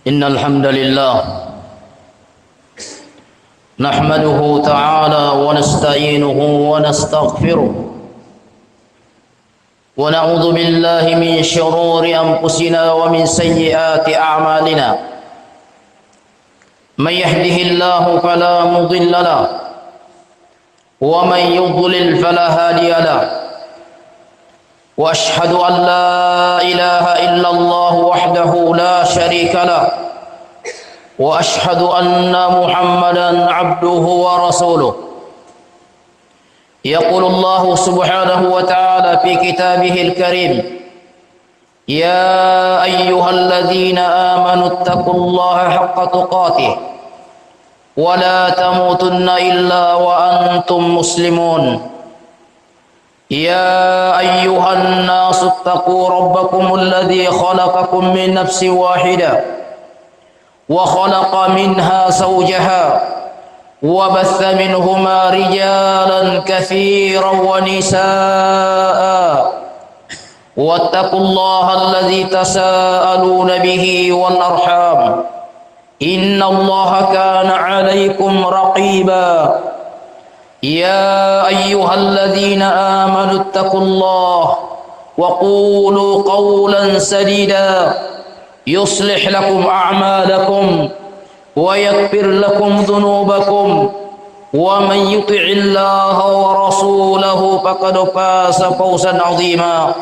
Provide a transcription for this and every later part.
إن الحمد لله نحمده تعالى ونستعينه ونستغفره ونعوذ بالله من شرور أنفسنا ومن سيئات أعمالنا من يهده الله فلا مضل له ومن يضلل فلا هادي له وأشهد أن لا إله إلا الله وحده لا شريك له وأشهد أن محمدا عبده ورسوله يقول الله سبحانه وتعالى في كتابه الكريم يا أيها الذين آمنوا اتقوا الله حق تقاته ولا تموتن إلا وأنتم مسلمون يا أيها الناس اتقوا ربكم الذي خلقكم من نفس واحدة وخلق منها زوجها وبث منهما رجالا كثيرا ونساء واتقوا الله الذي تساءلون به والأرحام إن الله كان عليكم رقيبا يا أيها الذين آمنوا اتقوا الله وقولوا قولا سديدا يصلح لكم أعمالكم ويغفر لكم ذنوبكم ومن يطع الله ورسوله فقد فاز فوزا عظيما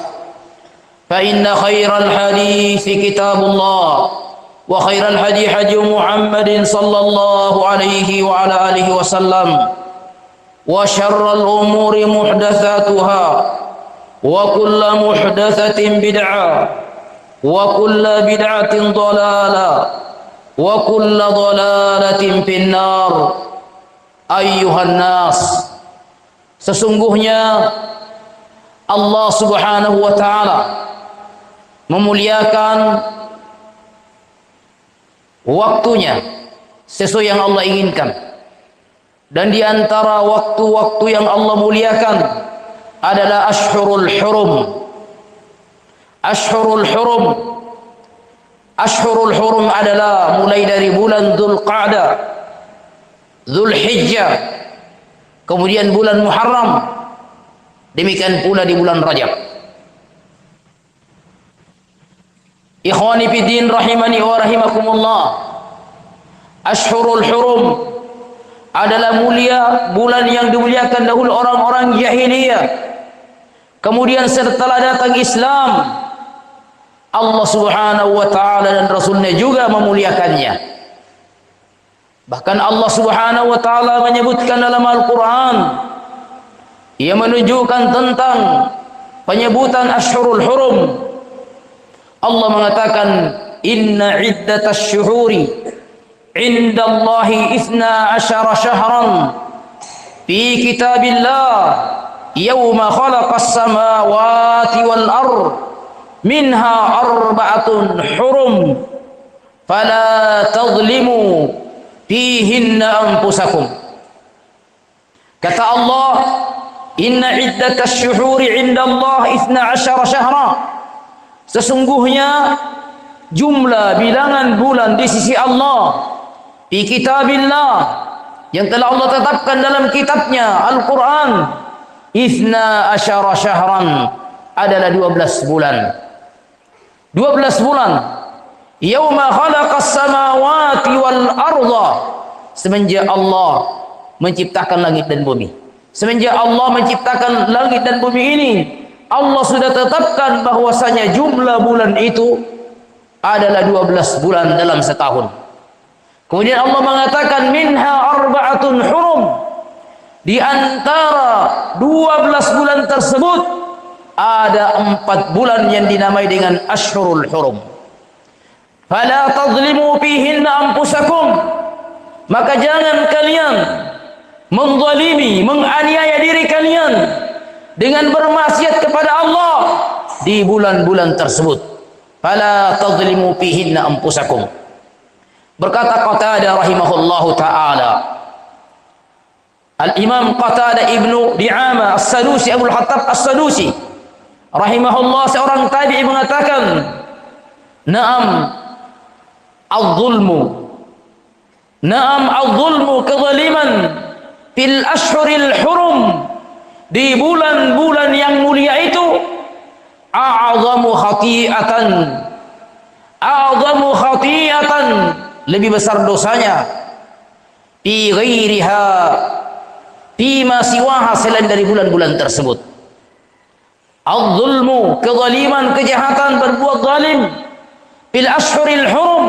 فإن خير الحديث كتاب الله وخير الهدي هدي محمد صلى الله عليه وعلى آله وسلم وشر الأمور محدثاتها وكل محدثة بدعة وكل بدعة ضلالة وكل ضلالة في النار أيها الناس sesungguhnya Allah Subhanahu wa taala memuliakan waktunya sesuai yang Allah inginkan. Dan di antara waktu-waktu yang Allah muliakan adalah Ashhurul Hurum. Ashhurul Hurum. Ashhurul Hurum adalah mulai dari bulan Dzulqa'dah, Dzulhijjah, kemudian bulan Muharram, demikian pula di bulan Rajab. Ikhwani fi din rahimani wa rahimakumullah. Ashhurul Hurum adalah mulia, bulan yang dimuliakan dahulu orang-orang jahiliyah. Kemudian setelah datang Islam, Allah Subhanahu wa taala dan Rasulnya juga memuliakannya. Bahkan Allah Subhanahu wa taala menyebutkan dalam Al-Qur'an, ia menunjukkan tentang penyebutan Ashhurul Hurum. Allah mengatakan, inna iddatasy syuhuri indallahi 12 syahran fi kitabillah yauma khalaqas samawati wal ard minha arba'atun hurum fala tadhlimu fihinna anfusakum. Kata Allah, inna iddatasy syuhuri indallahi 12 syahran, sesungguhnya jumlah bilangan bulan di sisi Allah di kitabillah yang telah Allah tetapkan dalam kitabnya Al-Quran, 12 syahran adalah 12 bulan. 12 bulan. Yauma khalaqas samawati wal arda, semenjak Allah menciptakan langit dan bumi. Semenjak Allah menciptakan langit dan bumi ini, Allah sudah tetapkan bahwasanya jumlah bulan itu adalah 12 bulan dalam setahun. Kemudian Allah mengatakan minha arba'atun hurum, di antara 12 bulan tersebut ada 4 bulan yang dinamai dengan Ashhurul Hurum. Fala tadhlimu fihinna anfusakum, maka jangan kalian menzalimi, menganiaya diri kalian dengan bermaksiat kepada Allah di bulan-bulan tersebut. Fala tadhlimu fihinna anfusakum. Berkata Qatadah rahimahullahu ta'ala, Al-Imam Qatadah ibnu Di'amah As-Sadusi, Abul Hattab As-Sadusi rahimahullah, seorang tabi'i, mengatakan, "Na'am, al-zulmu. Naam, al-zulmu, kezaliman fil ashhuril hurum, di bulan-bulan yang mulia itu, a'zamu khati'atan, a'zamu khati'atan, lebih besar dosanya, fi ghairiha, fi ma siwaha, selain dari bulan-bulan tersebut. Al-zulmu, kezaliman, kejahatan, berbuat zalim, fil ashhuril hurum,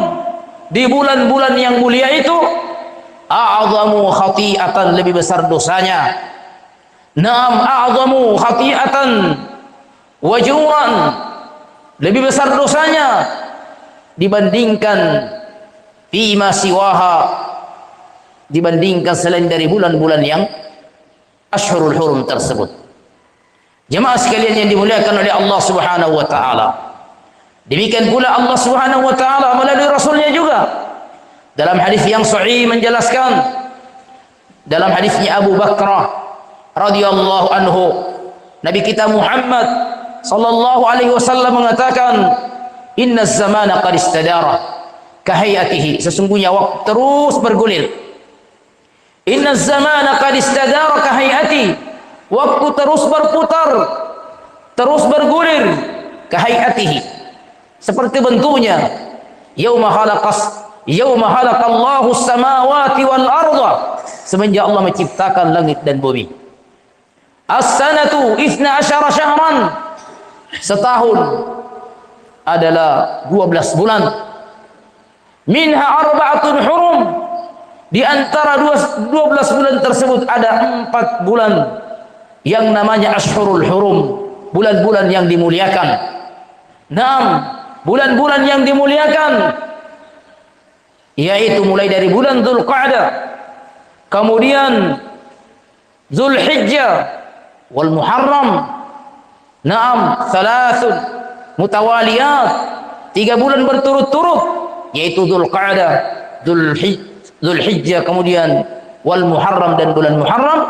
di bulan-bulan yang mulia itu, a'zamu khati'atan, lebih besar dosanya. Naam, a'zamu khati'atan wajuran, lebih besar dosanya dibandingkan fima siwaha, dibandingkan selain dari bulan-bulan yang ashhurul hurum tersebut. Jemaah sekalian yang dimuliakan oleh Allah Subhanahu wa taala, demikian pula Allah Subhanahu wa taala melalui rasulnya juga dalam hadis yang sahih menjelaskan, dalam hadisnya Abu Bakrah radhiyallahu anhu, Nabi kita Muhammad sallallahu alaihi wasallam mengatakan, inna zamana qad istadara kahayatihi, sesungguhnya waktu terus bergulir. Inna zamana qad istadara kahayati, waktu terus berputar, terus bergulir, kahayatihi, seperti bentuknya. Yauma khalaqallahu samawati wal arda, semenjak Allah menciptakan langit dan bumi. As-sanatu 12 syahran, setahun adalah 12 bulan. Minha arba'atun hurum, di antara 12 bulan tersebut ada 4 bulan yang namanya ashhurul hurum, bulan-bulan yang dimuliakan. 6 bulan-bulan yang dimuliakan, yaitu mulai dari bulan Dzulqa'dah, kemudian Dzulhijjah wal Muharram. Naam, thalathun mutawaliyat, 3 bulan berturut-turut, yaitu Dzulqa'dah, Dzulhijjah, kemudian wal Muharram, dan bulan Muharram,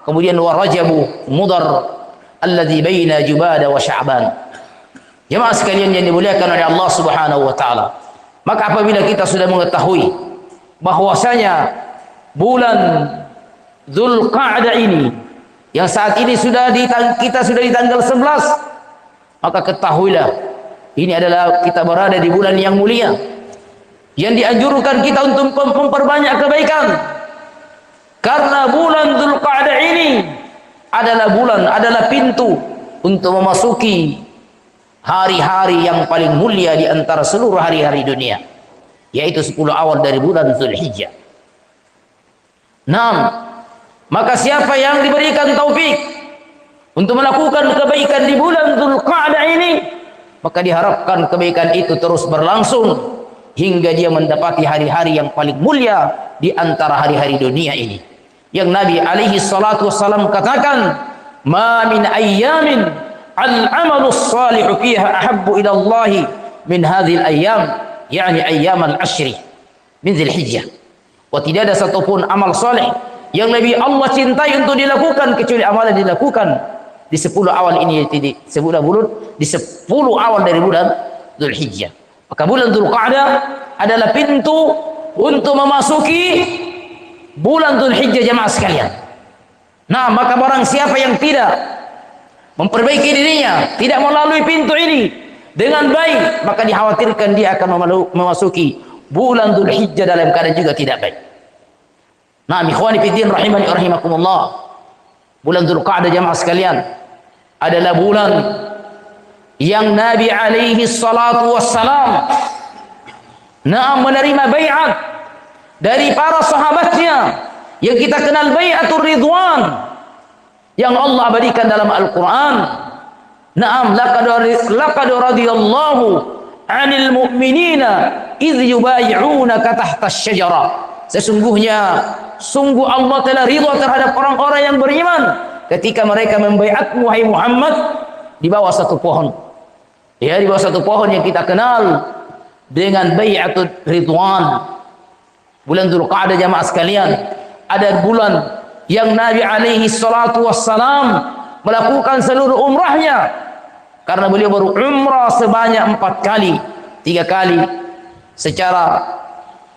kemudian wa Rajabu Mudhar alladzi baina Jumada wa Sya'ban. Jemaah sekalian yang dimuliakan oleh Allah Subhanahu wa taala, maka apabila kita sudah mengetahui bahwasanya bulan Dzulqa'dah ini yang saat ini kita sudah di tanggal 11, maka ketahuilah ini adalah kita berada di bulan yang mulia, yang dianjurkan kita untuk memperbanyak kebaikan. Karena bulan Dzulqa'dah ini adalah pintu untuk memasuki hari-hari yang paling mulia di antara seluruh hari-hari dunia, yaitu 10 awal dari bulan Dzulhijjah. 6. Maka siapa yang diberikan taufik untuk melakukan kebaikan di bulan Dzulqa'dah ini, maka diharapkan kebaikan itu terus berlangsung hingga dia mendapati hari-hari yang paling mulia di antara hari-hari dunia ini. Yang Nabi alaihi salatu wassalam katakan, ma min ayyamin al-amalu salihu fiha ahabbu ila Allah min hadhil ayyam, yakni ayyam al-ashri min Dzulhijjah. Wa tidak ada satupun amal saleh yang lebih Allah cintai untuk dilakukan kecuali amalan dilakukan di 10 awal ini, di 10 awal dari bulan Dzulhijjah. Maka bulan Dzulqa'dah adalah pintu untuk memasuki bulan Dzulhijjah, jemaah sekalian. Nah, maka barang siapa yang tidak memperbaiki dirinya, tidak melalui pintu ini dengan baik, maka dikhawatirkan dia akan memasuki bulan Dzulhijjah dalam keadaan juga tidak baik. Nah, ikhwani fiddin rahimani rahimakumullah, bulan Dzulqa'dah jemaah sekalian adalah bulan yang Nabi alaihi salatu wassalam menerima bai'at dari para sahabatnya yang kita kenal bai'atur ridwan yang Allah abadikan dalam Al-Quran. Naam, laqad radiyallahu 'anil mu'minina idh yubay'unaka tahta asy-syajarah. Sungguh Allah telah ridha terhadap orang-orang yang beriman ketika mereka membai'atmu wahai Muhammad di bawah satu pohon. Ya, di bawah satu pohon yang kita kenal dengan bai'atul ridwan. Bulan Dzulqa'dah jamaah sekalian ada bulan yang Nabi alaihi salatu wassalam melakukan seluruh umrahnya, karena beliau baru umrah sebanyak 4 kali, 3 kali secara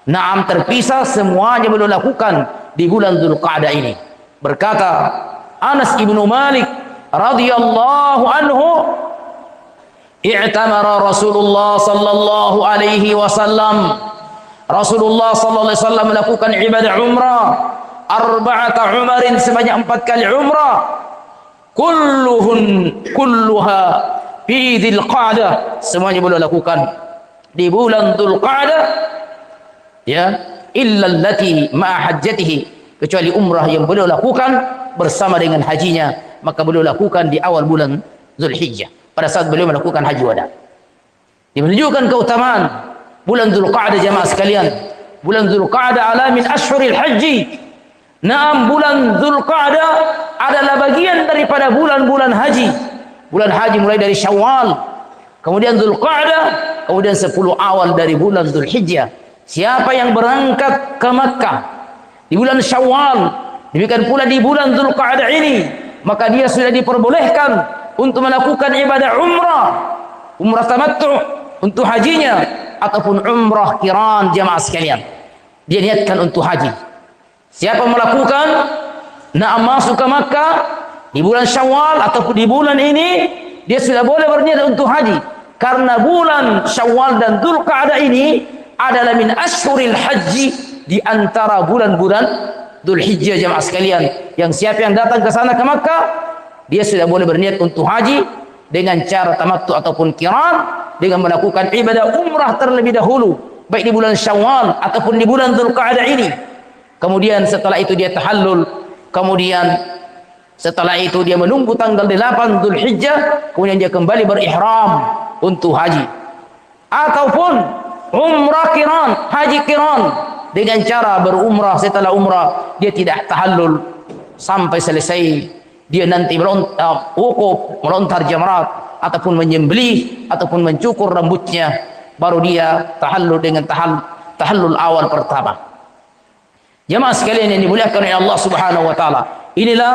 Naam, terpisah, semuanya beliau lakukan di bulan Dzulqa'dah ini. Berkata Anas ibnu Malik radhiyallahu anhu, i'tamara Rasulullah sallallahu alaihi wasallam. Rasulullah sallallahu alaihi wasallam melakukan ibadah umrah, arba'ata umarin, sebanyak 4 kali umrah. Kulluha fi Dzulqa'dah, semuanya beliau lakukan di bulan Dzulqa'dah, ya, illa allati ma'a hajjatihi, kecuali umrah yang beliau lakukan bersama dengan hajinya, maka beliau lakukan di awal bulan Zulhijjah pada saat beliau melakukan haji wada. Dia menunjukkan keutamaan bulan Dzulqa'dah jemaah sekalian. Bulan Dzulqa'dah ala min ashhuril haji. Naam, bulan Dzulqa'dah adalah bagian daripada bulan-bulan haji. Bulan haji mulai dari Syawal, kemudian Dzulqa'dah, kemudian 10 awal dari bulan Zulhijjah. Siapa yang berangkat ke Makkah di bulan Syawal, demikian pula di bulan Dzulqa'dah ini, maka dia sudah diperbolehkan untuk melakukan ibadah umrah tamattu untuk hajinya, ataupun umrah qiran jamaah sekalian. Dia niatkan untuk haji. Siapa melakukan masuk ke Makkah di bulan Syawal ataupun di bulan ini, dia sudah boleh berniat untuk haji, karena bulan Syawal dan Dzulqa'dah ini adalah min ashhuril haji, di antara bulan-bulan Dzulhijjah jemaah sekalian. Yang siapa yang datang ke sana ke Makkah, dia sudah boleh berniat untuk haji dengan cara tamattu ataupun qiran, dengan melakukan ibadah umrah terlebih dahulu, baik di bulan Syawal ataupun di bulan Dzulqa'dah ini. Kemudian setelah itu dia tahallul, kemudian setelah itu dia menunggu tanggal 8 Dzulhijjah, kemudian dia kembali berihram untuk haji, ataupun umrah qiran, haji qiran, dengan cara berumrah. Setelah umrah dia tidak tahallul sampai selesai, dia nanti wukuf, melontar jamrat, ataupun menyembelih, ataupun mencukur rambutnya, baru dia tahallul dengan tahallul awal pertama. Jemaah sekalian yang dimuliakan oleh Allah Subhanahu wa taala, inilah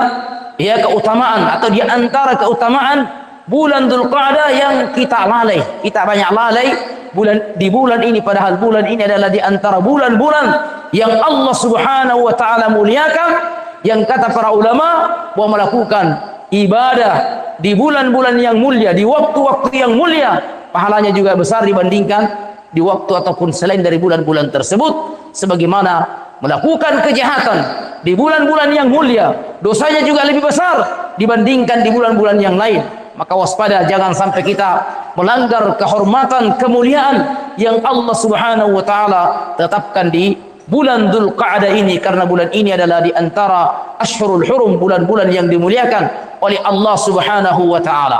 ya keutamaan, atau di antara keutamaan bulan Dzulqa'dah yang kita lalai. Kita banyak lalai di bulan ini, padahal bulan ini adalah di antara bulan-bulan yang Allah Subhanahu wa taala muliakan, yang kata para ulama bahwa melakukan ibadah di bulan-bulan yang mulia, di waktu-waktu yang mulia, pahalanya juga besar dibandingkan di waktu ataupun selain dari bulan-bulan tersebut. Sebagaimana melakukan kejahatan di bulan-bulan yang mulia, dosanya juga lebih besar dibandingkan di bulan-bulan yang lain. Maka waspada, jangan sampai kita melanggar kehormatan, kemuliaan yang Allah Subhanahu wa taala tetapkan di bulan Dzulqa'dah ini, karena bulan ini adalah di antara Ashhurul Hurum, bulan-bulan yang dimuliakan oleh Allah Subhanahu wa taala.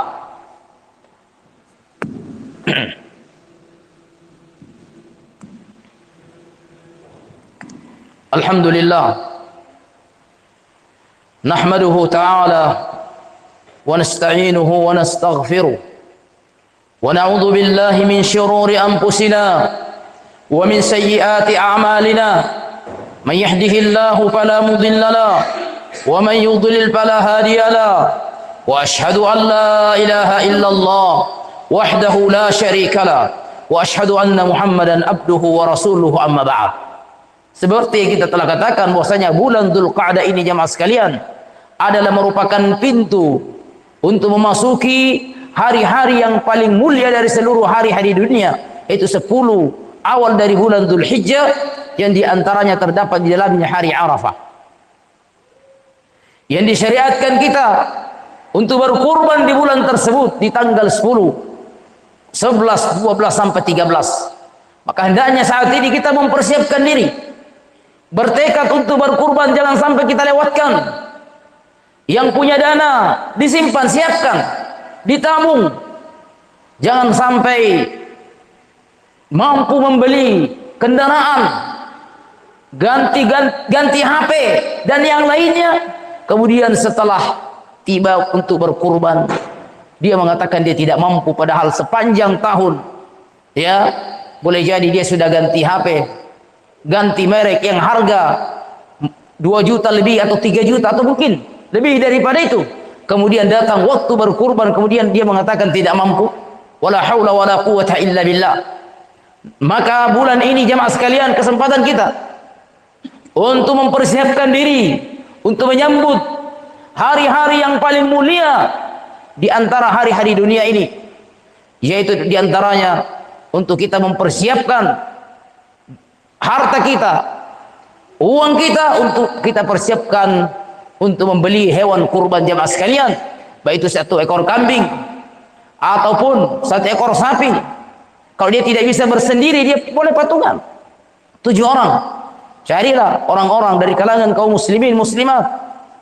Alhamdulillah, nahmaduhu ta'ala wa nasta'inuhu wa nastaghfiruh wa na'udzu billahi min syururi anfusina wa min sayyiati a'malina. Man yahdihillahu fala mudilla lahu wa man yudlil fala hadiya lahu. Wa ashhadu an la ilaha illallah wahdahu la syarika lahu wa ashhadu anna Muhammadan abduhu wa rasuluhu, amma ba'd. Seperti yang kita telah katakan bahwasanya bulan Dzulqa'dah ini jemaah sekalian adalah merupakan pintu untuk memasuki hari-hari yang paling mulia dari seluruh hari-hari dunia, yaitu 10 awal dari bulan Dzulhijjah, yang diantaranya terdapat di dalamnya hari Arafah, yang disyariatkan kita untuk berkurban di bulan tersebut di tanggal 10, 11, 12 sampai 13. Maka hendaknya saat ini kita mempersiapkan diri, bertekad untuk berkurban, jangan sampai kita lewatkan. Yang punya dana disimpan, siapkan, ditabung. Jangan sampai mampu membeli kendaraan, ganti HP dan yang lainnya, kemudian setelah tiba untuk berkurban dia mengatakan dia tidak mampu, padahal sepanjang tahun ya boleh jadi dia sudah ganti HP, ganti merek yang harga 2 juta lebih atau 3 juta atau mungkin lebih daripada itu. Kemudian datang waktu berkurban, kemudian dia mengatakan tidak mampu. Wala haula wala quwwata illa billah. Maka bulan ini jamaah sekalian, kesempatan kita untuk mempersiapkan diri untuk menyambut hari-hari yang paling mulia di antara hari-hari dunia ini, yaitu di antaranya untuk kita mempersiapkan harta kita, uang kita, untuk kita persiapkan untuk membeli hewan kurban jamaah sekalian, baik itu 1 ekor kambing ataupun 1 ekor sapi. Kalau dia tidak bisa bersendiri, dia boleh patungan 7 orang. Carilah orang-orang dari kalangan kaum muslimin muslimat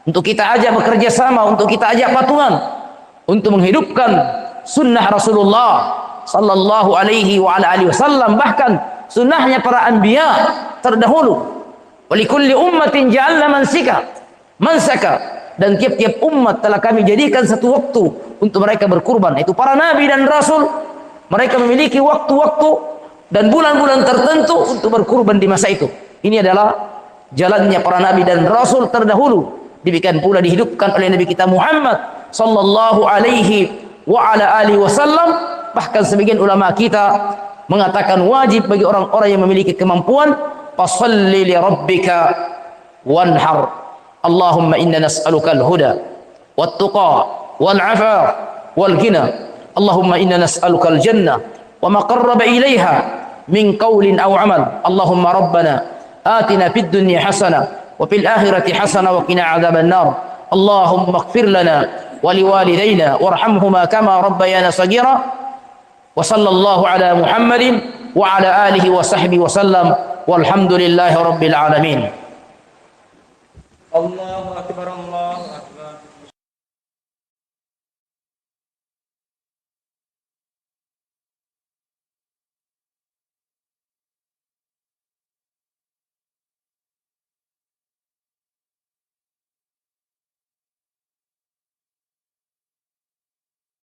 untuk kita ajak bekerja sama, untuk kita ajak patungan untuk menghidupkan sunnah Rasulullah sallallahu alaihi wa ala alihi wasallam, bahkan sunnahnya para anbiya terdahulu. Walikulli ummatin ja'alna mansaka, dan tiap-tiap umat telah kami jadikan satu waktu untuk mereka berkurban. Itu para nabi dan rasul, mereka memiliki waktu-waktu dan bulan-bulan tertentu untuk berkurban di masa itu. Ini adalah jalannya para nabi dan rasul terdahulu. Demikian pula dihidupkan oleh Nabi kita Muhammad sallallahu alaihi wa ala alihi wasallam. Bahkan sebagian ulama kita mengatakan wajib bagi orang-orang yang memiliki kemampuan, fasalli li rabbika wanhar. Allahumma inna nas'aluka al-huda wat-tuqa wal-'afaf wal-ghina. Allahumma inna nas'aluka al-jannah wa ma qarraba ilaiha min qawlin aw 'amal. Allahumma rabbana atina fid dunya hasanah wa fil akhirati hasanah wa qina 'adzaban nar. Allahumma ighfir lana wa liwalidayna warhamhuma kama rabbayana shaghira. Wa sallallahu ala Muhammadin wa ala alihi wa sahbihi wa sallam walhamdulillahi rabbil alamin. Allahu akbar, Allahu